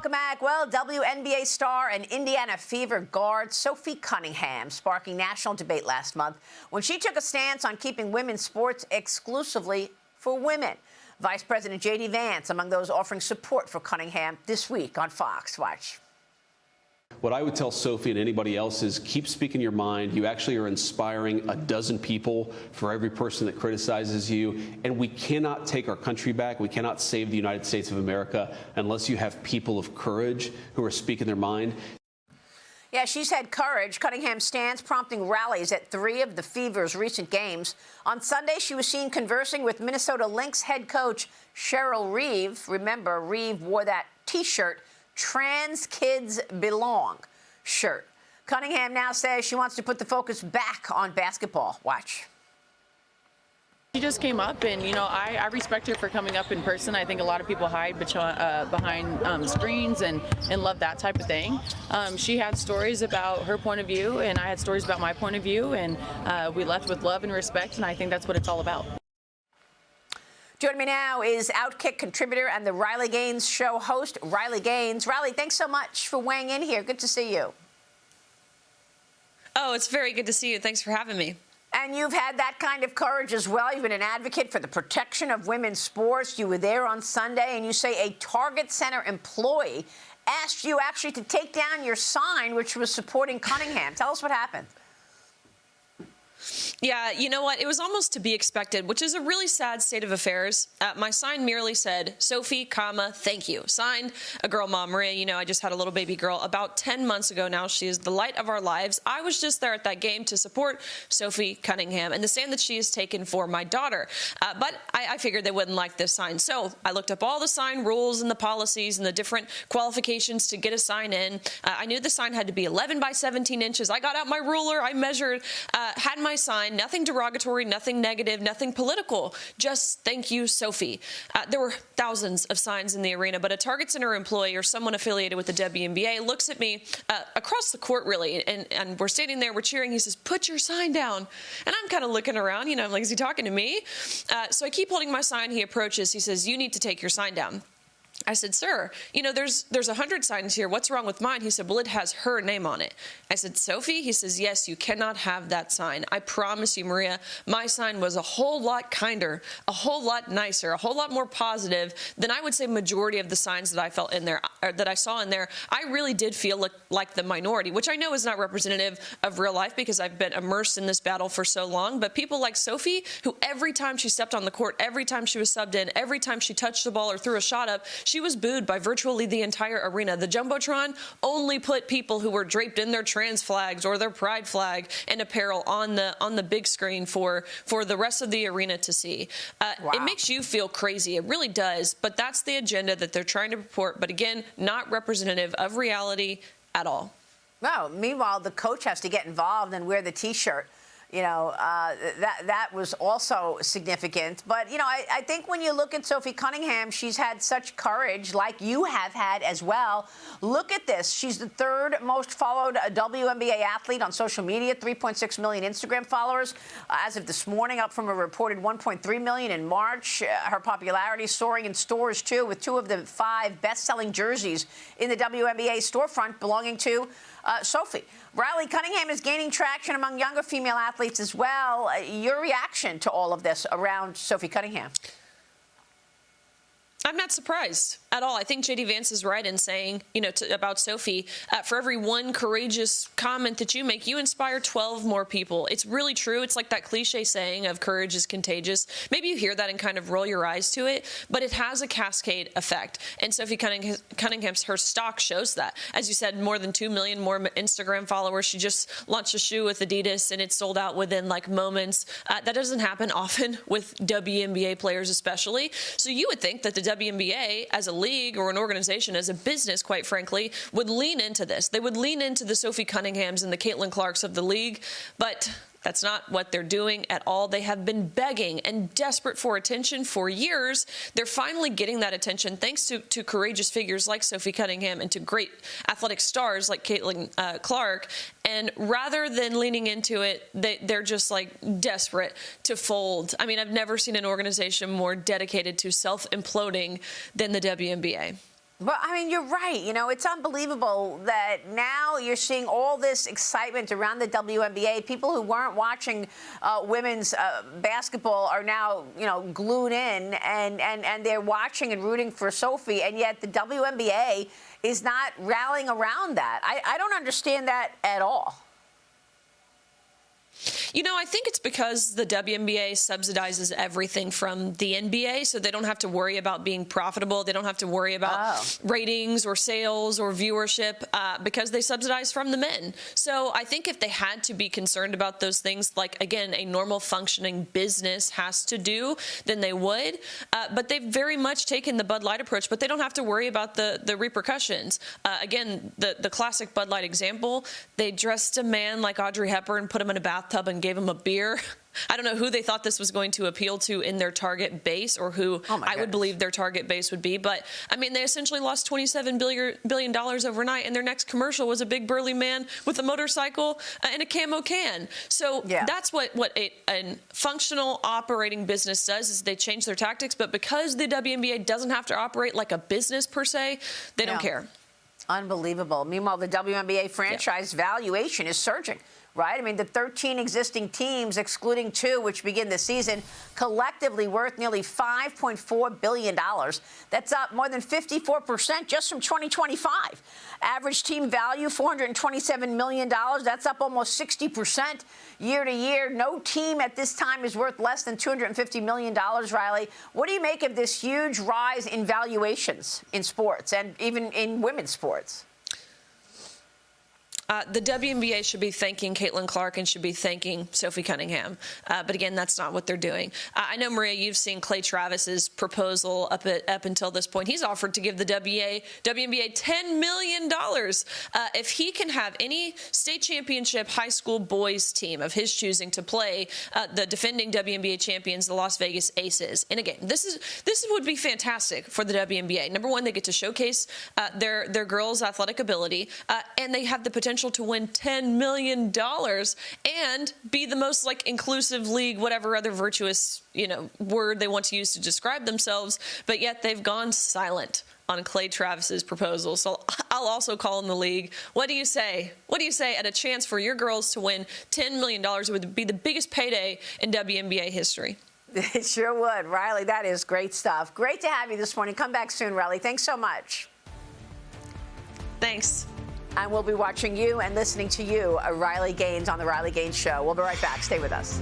Welcome back. Well, WNBA star and Indiana Fever guard Sophie Cunningham sparking national debate last month when she took a stance on keeping women's sports exclusively for women. Vice President J.D. Vance among those offering support for Cunningham this week on Fox. Watch. What I would tell Sophie and anybody else is keep speaking your mind. You actually are inspiring a dozen people for every person that criticizes you. And we cannot take our country back. We cannot save the United States of America unless you have people of courage who are speaking their mind. Yeah, she's had courage. Cunningham stands prompting rallies at 3 of the Fever's recent games. On Sunday, she was seen conversing with Minnesota Lynx head coach Cheryl Reeve. Remember, Reeve wore that T-shirt, "Trans Kids Belong" shirt. Cunningham now says she wants to put the focus back on basketball. Watch. She just came up, and, I respect her for coming up in person. I think a lot of people hide behind screens and love that type of thing. She had stories about her point of view, and I had stories about my point of view, and we left with love and respect, and I think that's what it's all about. Joining me now is OutKick contributor and the Riley Gaines show host, Riley Gaines. Riley, thanks so much for weighing in here. Good to see you. Oh, it's very good to see you. Thanks for having me. And you've had that kind of courage as well. You've been an advocate for the protection of women's sports. You were there on Sunday, and you say a Target Center employee asked you actually to take down your sign, which was supporting Cunningham. Tell us what happened. Yeah, you know what? It was almost to be expected, which is a really sad state of affairs. My sign merely said, Sophie, thank you. Signed a girl, Mom Maria. I just had a little baby girl about 10 months ago now. She is the light of our lives. I was just there at that game to support Sophie Cunningham and the stand that she has taken for my daughter. But I figured they wouldn't like this sign. So I looked up all the sign rules and the policies and the different qualifications to get a sign in. I knew the sign had to be 11 by 17 inches. I got out my ruler. I measured, had my sign, nothing derogatory, nothing negative, nothing political, just thank you, Sophie. There were thousands of signs in the arena, but a Target Center employee or someone affiliated with the WNBA looks at me across the court, really, and we're standing there, we're cheering. He says, put your sign down. And I'm kind of looking around, I'm like, is he talking to me? So I keep holding my sign. He approaches. He says, you need to take your sign down. I said, sir, there's 100 signs here. What's wrong with mine? He said, well, it has her name on it. I said, Sophie? He says, yes, you cannot have that sign. I promise you, Maria, my sign was a whole lot kinder, a whole lot nicer, a whole lot more positive than I would say majority of the signs that I felt in there, or that I saw in there. I really did feel like the minority, which I know is not representative of real life because I've been immersed in this battle for so long. But people like Sophie, who every time she stepped on the court, every time she was subbed in, every time she touched the ball or threw a shot up, she was booed by virtually the entire arena. The Jumbotron only put people who were draped in their trans flags or their pride flag and apparel on the big screen for the rest of the arena to see. Wow. It makes you feel crazy. It really does. But that's the agenda that they're trying to purport. But again, not representative of reality at all. Well, meanwhile, the coach has to get involved and wear the T-shirt. That was also significant. But, I think when you look at Sophie Cunningham, she's had such courage like you have had as well. Look at this. She's the 3rd most followed WNBA athlete on social media, 3.6 million Instagram followers as of this morning, up from a reported 1.3 million in March. Her popularity soaring in stores, too, with 2 of the 5 best-selling jerseys in the WNBA storefront belonging to Sophie. Riley, Cunningham is gaining traction among younger female athletes as well. Your reaction to all of this around Sophie Cunningham? I'm not surprised at all. I think J.D. Vance is right in saying, about Sophie, for every one courageous comment that you make, you inspire 12 more people. It's really true. It's like that cliche saying of courage is contagious. Maybe you hear that and kind of roll your eyes to it, but it has a cascade effect. And Sophie Cunningham's, her stock shows that. As you said, more than 2 million more Instagram followers. She just launched a shoe with Adidas, and it sold out within moments. That doesn't happen often with WNBA players especially. So you would think that the WNBA as a league or an organization, as a business, quite frankly, would lean into this. They would lean into the Sophie Cunninghams and the Caitlin Clarks of the league, but that's not what they're doing at all. They have been begging and desperate for attention for years. They're finally getting that attention thanks to courageous figures like Sophie Cunningham and to great athletic stars like Caitlin Clark. And rather than leaning into it, they're just desperate to fold. I mean, I've never seen an organization more dedicated to self-imploding than the WNBA. Well, I mean, you're right. You know, it's unbelievable that now you're seeing all this excitement around the WNBA. People who weren't watching women's basketball are now, you know, glued in and they're watching and rooting for Sophie. And yet the WNBA is not rallying around that. I don't understand that at all. You know, I think it's because the WNBA subsidizes everything from the NBA, so they don't have to worry about being profitable. They don't have to worry about ratings or sales or viewership because they subsidize from the men. So I think if they had to be concerned about those things, like, again, a normal functioning business has to do, then they would. But they've very much taken the Bud Light approach, but they don't have to worry about the repercussions. Again, the classic Bud Light example, they dressed a man like Audrey Hepburn, put him in a bathtub and gave him a beer. I don't know who they thought this was going to appeal to in their target base, or who I would believe their target base would be. But, I mean, they essentially lost $27 billion overnight, and their next commercial was a big burly man with a motorcycle and a camo can. So that's what a functional operating business does, is they change their tactics. But because the WNBA doesn't have to operate like a business per se, they don't care. Unbelievable. Meanwhile, the WNBA franchise valuation is surging. Right? I mean, the 13 existing teams, excluding 2, which begin the season, collectively worth nearly $5.4 billion. That's up more than 54% just from 2025. Average team value, $427 million. That's up almost 60% year to year. No team at this time is worth less than $250 million, Riley. What do you make of this huge rise in valuations in sports and even in women's sports? The WNBA should be thanking Caitlin Clark and should be thanking Sophie Cunningham. But again, that's not what they're doing. I know, Maria, you've seen Clay Travis's proposal up until this point. He's offered to give the WNBA $10 million if he can have any state championship high school boys team of his choosing to play the defending WNBA champions, the Las Vegas Aces. And again, this would be fantastic for the WNBA. Number one, they get to showcase their girls' athletic ability, and they have the potential to win $10 million and be the most inclusive league, whatever other virtuous, word they want to use to describe themselves. But yet they've gone silent on Clay Travis's proposal. So I'll also call in the league. What do you say? What do you say at a chance for your girls to win $10 million? It would be the biggest payday in WNBA history. It sure would. Riley, that is great stuff. Great to have you this morning. Come back soon, Riley. Thanks so much. Thanks. And we'll be watching you and listening to you, Riley Gaines, on The Riley Gaines Show. We'll be right back. Stay with us.